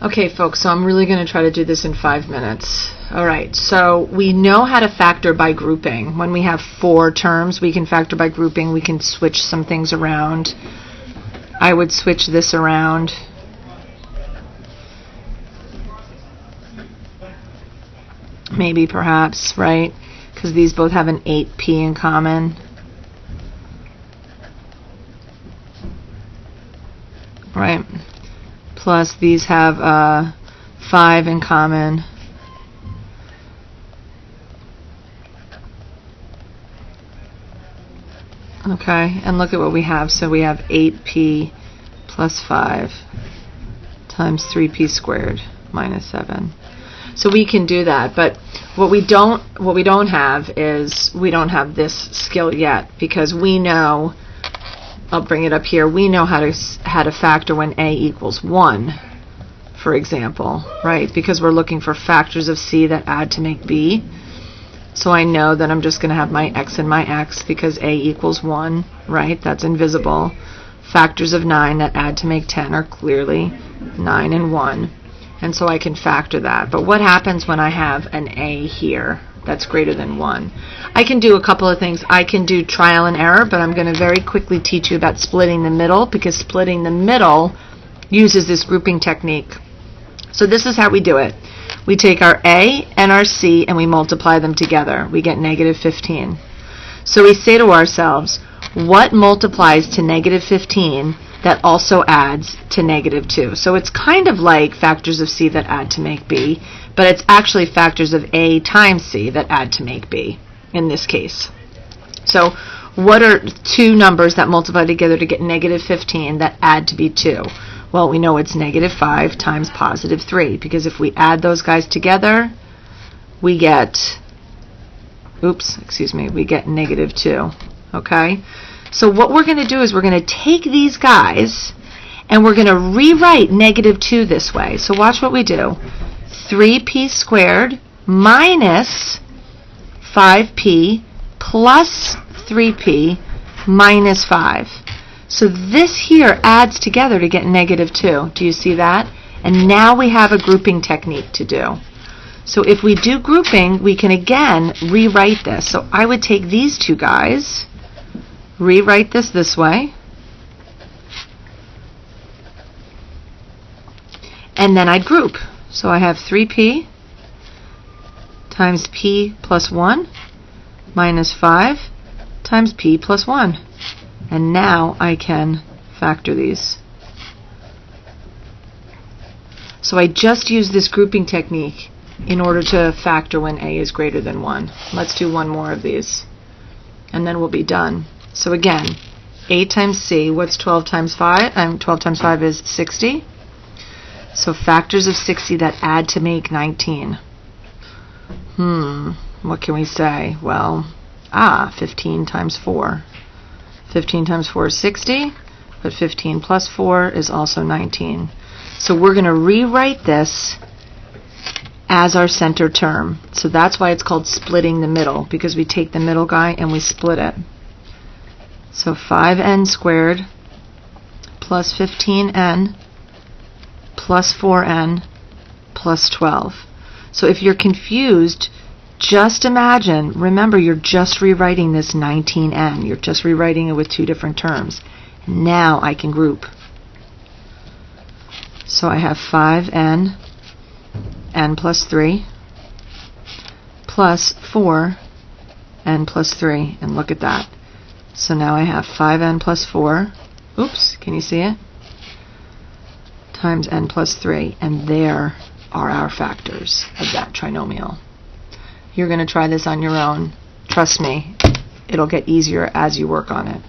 Okay, folks, so I'm really going to try to do this in 5 minutes. All right, so we know how to factor by grouping. When we have 4 terms, we can factor by grouping. We can switch some things around. I would switch this around. Maybe, perhaps, right? Because these both have an 8p in common. Right? Plus these have 5 in common. Okay, and look at what we have. So we have 8p plus 5 times 3p squared minus 7. So we can do that, but what we don't have is we don't have this skill yet, because we know, I'll bring it up here, we know how to factor when a equals 1, for example, right? Because we're looking for factors of c that add to make b. So I know that I'm just going to have my x and my x because a equals 1, right? That's invisible. Factors of 9 that add to make 10 are clearly 9 and 1. And so I can factor that. But what happens when I have an a here that's greater than 1? I can do a couple of things. I can do trial and error, but I'm going to very quickly teach you about splitting the middle, because splitting the middle uses this grouping technique. So this is how we do it. We take our a and our c and we multiply them together. We get negative 15. So we say to ourselves, what multiplies to negative 15 that also adds to negative 2? So it's kind of like factors of c that add to make b, but it's actually factors of a times c that add to make b in this case. So what are 2 numbers that multiply together to get negative 15 that add to be 2? Well, we know it's negative 5 times positive 3, because if we add those guys together, we get, we get negative 2, okay? So what we're going to do is we're going to take these guys and we're going to rewrite negative 2 this way. So watch what we do. 3p squared minus 5p plus 3p minus 5. So this here adds together to get negative 2. Do you see that? And now we have a grouping technique to do. So if we do grouping, we can again rewrite this. So I would take these 2 guys, rewrite this way, and then I'd group. So I have 3p times p plus 1 minus 5 times p plus 1. And now I can factor these. So I just use this grouping technique in order to factor when a is greater than 1. Let's do one more of these, and then we'll be done. So again, a times c, what's 12 times 5? 12 times 5 is 60. So factors of 60 that add to make 19. What can we say? Well, 15 times 4. 15 times 4 is 60, but 15 plus 4 is also 19. So we're going to rewrite this as our center term. So that's why it's called splitting the middle, because we take the middle guy and we split it. So 5n squared plus 15n plus 4n plus 12. So if you're confused, just imagine, remember, you're just rewriting this 19n. You're just rewriting it with 2 different terms. Now I can group. So I have 5n, n plus 3, plus 4, n plus 3. And look at that. So now I have 5n plus 4, can you see it? Times n plus 3. And there are our factors of that trinomial. You're going to try this on your own. Trust me, it'll get easier as you work on it.